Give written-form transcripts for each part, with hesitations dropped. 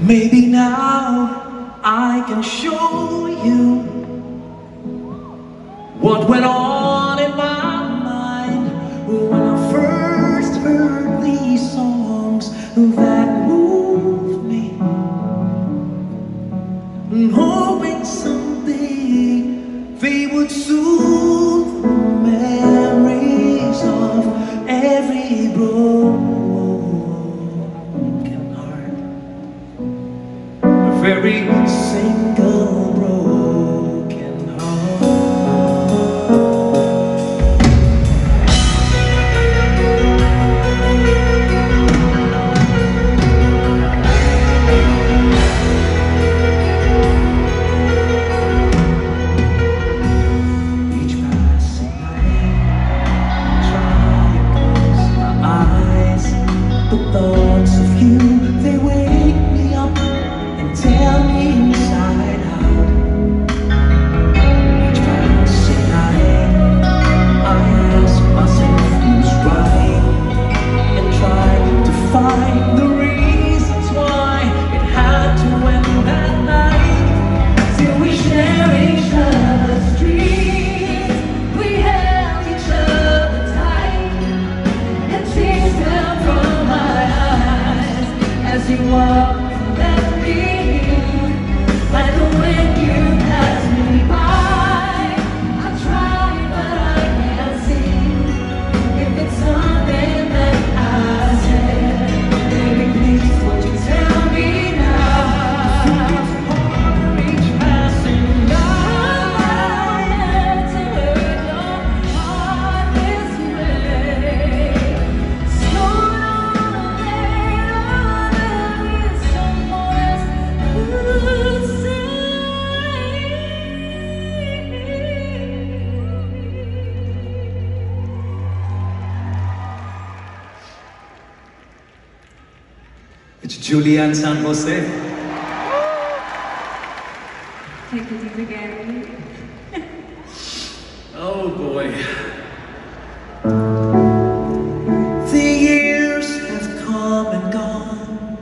Maybe now I can show you what went on in my mind when I first heard these songs that moved me, hoping someday they would soothe the memories of every broken heart, every single broken heart. Each passing night, try to close my eyes. The thoughts of you, they wake me up and tear me inside out. Each passing night, I ask myself who's right and try to find the reasons why it had to end that night. Till we share each other's dreams, we held each other tight, and tears fell from my eyes as you walked and left me. Like the wind you passed me by, I try but I can't see if it's something that I said. Baby, please won't you tell me now? Each passing night, I had to hurt your heart this way. Sooner or later, there is someone who'd say. It's Julian San Jose. Take it deep again. Oh boy. The years have come and gone,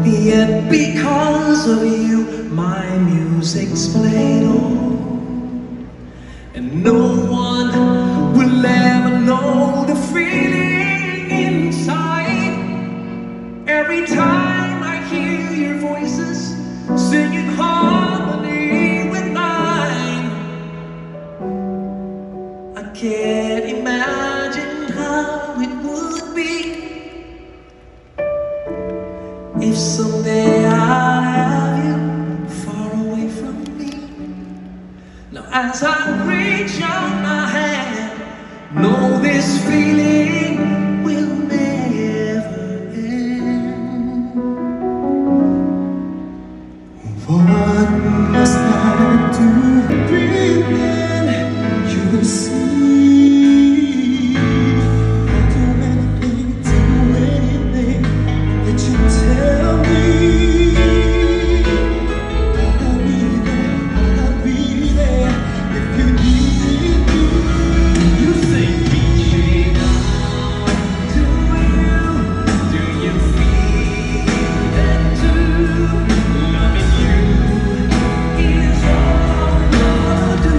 yet because of you my music's played on, and no one will ever know the feeling inside. Every time I hear your voices singing harmony with mine, I can't imagine how it would be if someday I have you far away from me. Now as I reach out my hand, know this feeling will never end. What must I do to pretend you will see? I'll do anything that you tell me. I'll be there if you need me. You say, reaching out to you. Do you feel that too? Loving you is all I'll do.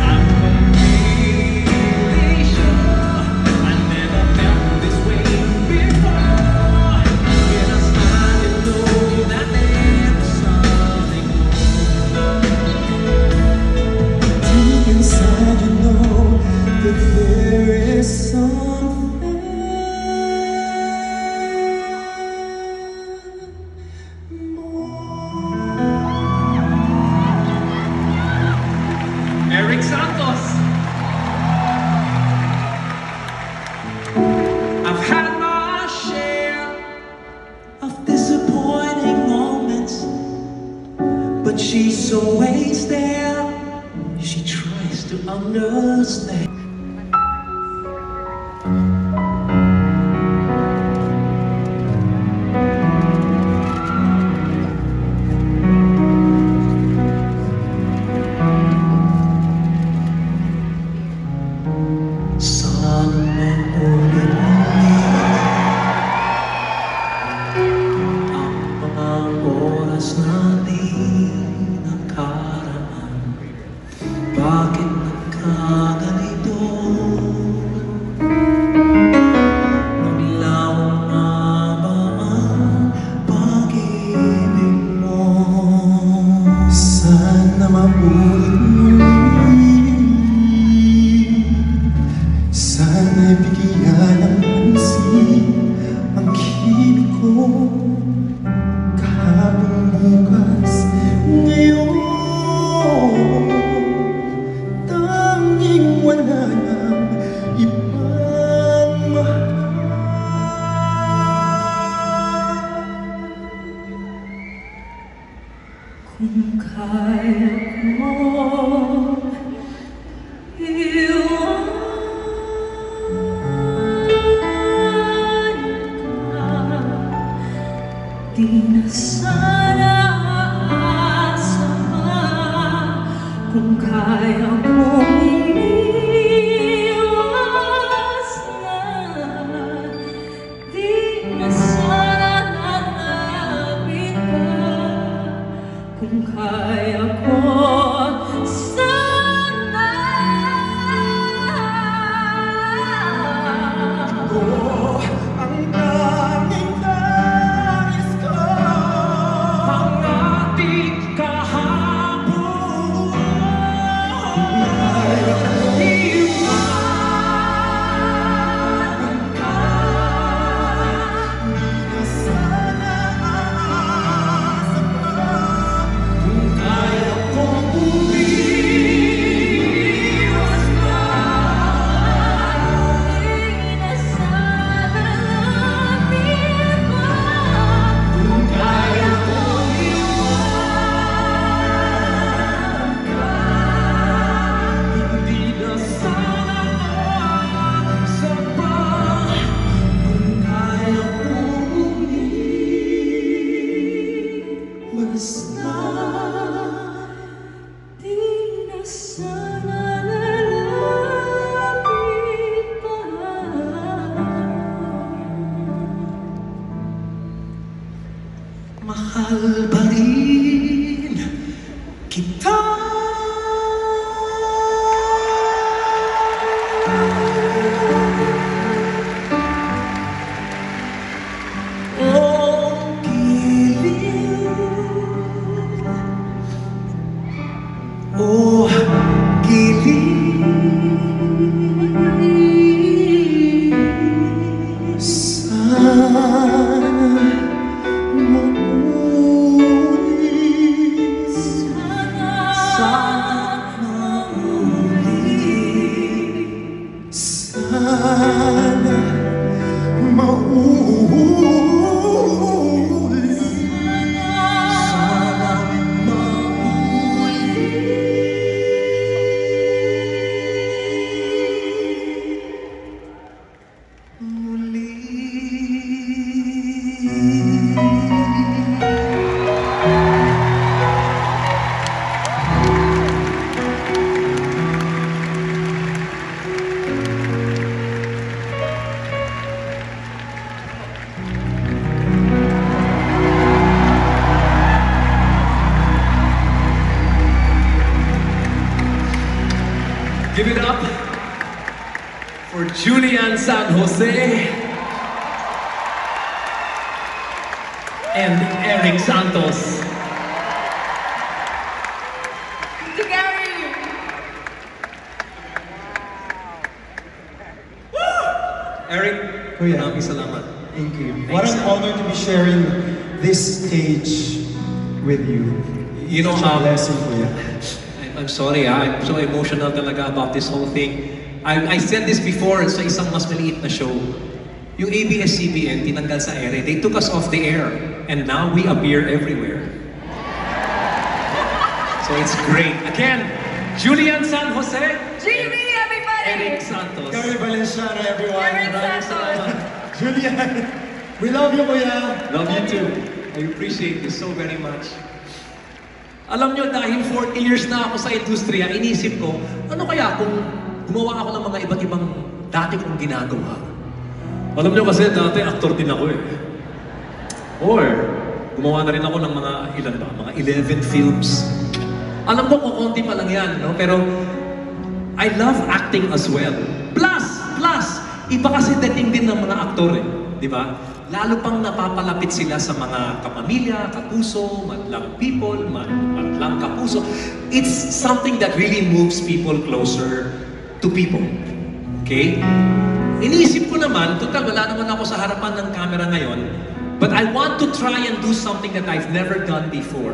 I'm completely sure I never felt this way before. When I smile, you know that there's something more. Deep inside, you know that there is something more. Eric Santos. I've had my share of disappointing moments, but she's always there. She tries to understand. Sun and moon Sana'y bigyan ng pansin ang hibig ko. Kahapon, bukas, ngayon, tanging wala nang ibang mahal. Kung kaya mo iwan ka, di na sana aasa pa. Kung kaya mo umiwas na, di na sana hanapin ka. Kung kaya ko sana, Oh, ang tanging nais ko, Ang ating kahapon iwanan ka. di na sana aasa pa. Kung kaya kong umiwas na, di na sana hanapin ka. kung kaya kong iwanan ka, hindi na sana aasa pa. Kung kaya kong umiwas na, Di na sana lalapit pa. mahal pa rin kita. Oh, giliw. Oh, giliw. Sana maulit, Sana maulit. sana maulit. Sana Give it up for Julian San Jose and Eric Santos. To Gary. Eric, Kuya. maraming salamat. Thank you. What an honor to be sharing this stage with you. You know, Such a blessing, Kuya. I'm sorry, I'm so emotional talaga about this whole thing. I said this before sa isang mas maliit na show. Yung ABS-CBN, tinanggal sa ere. They took us off the air. And now we appear everywhere. So it's great. Again, Julian San Jose, Jimmy, everybody. Eric Santos. Gary Valenciano, everyone. Eric Maraming Santos. salamat. Julian, we love you, Kuya. Love you too. I appreciate you so very much. Alam nyo, dahil 40 years na ako sa industriya, inisip ko, ano kaya kung gumawa ako ng mga iba't ibang dati kong ginagawa? Alam nyo kasi dati actor din ako eh. Or, gumawa na rin ako ng mga ilan ba? Mga 11 films. Alam ko kung konti pa lang yan, no? Pero I love acting as well. Plus, iba kasi dating din ng mga aktor eh. Di ba? Lalo pang napapalapit sila sa mga kapamilya, kapuso, madlang people, madlang kapuso. It's something that really moves people closer to people. Okay? Inisip ko naman, total, wala naman ako sa harapan ng camera ngayon, but I want to try and do something that I've never done before.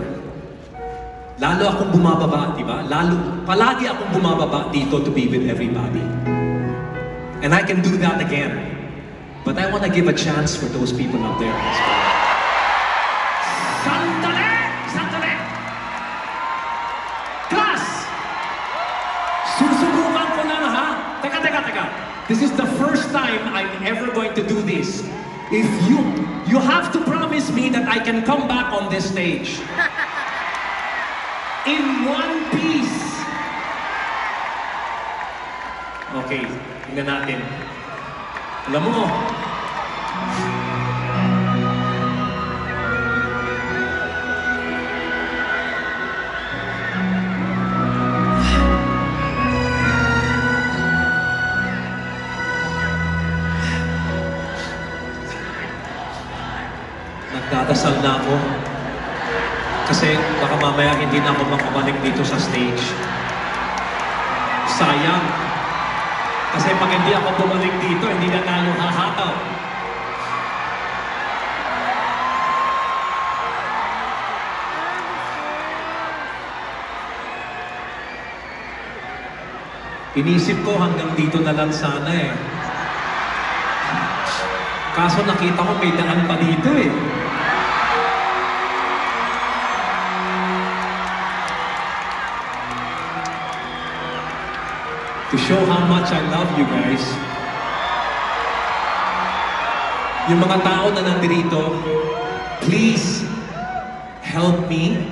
Lalo akong bumababa, di ba? Palagi akong bumababa dito to be with everybody. And I can do that again. But I want to give a chance for those people out there as well. Sandali! Sandali! Class! Susubukan ko na ha? Teka. This is the first time I'm ever going to do this. If you have to promise me that I can come back on this stage. In one piece. Okay, tingnan natin. Alam mo, nagdadasal na ako. Kasi baka mamaya hindi na ako makabalik dito sa stage. Sayang. Kasi pag hindi ako bumalik dito, hindi na tayo hahataw. Inisip ko hanggang dito na lang sana eh. Kaso nakita ko may daan pa dito eh. To show how much I love you guys. Yung mga tao na nandito, please help me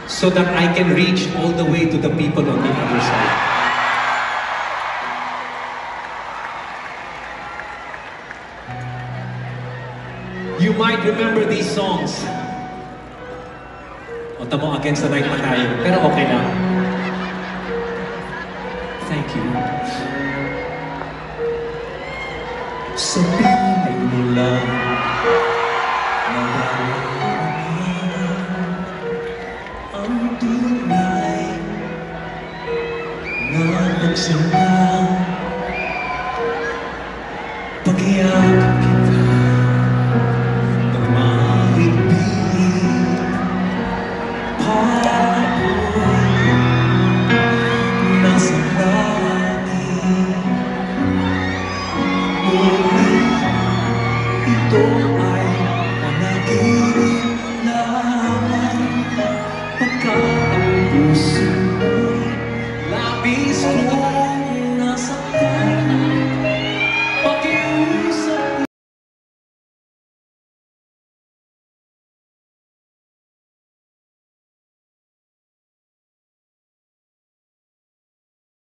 so that I can reach all the way to the people on the other side. You might remember these songs. O tamo, against the night pa tayo. Pero okay lang. Thank you. Sabihin mo lang na ang tunay na nagsimula. Pagyakap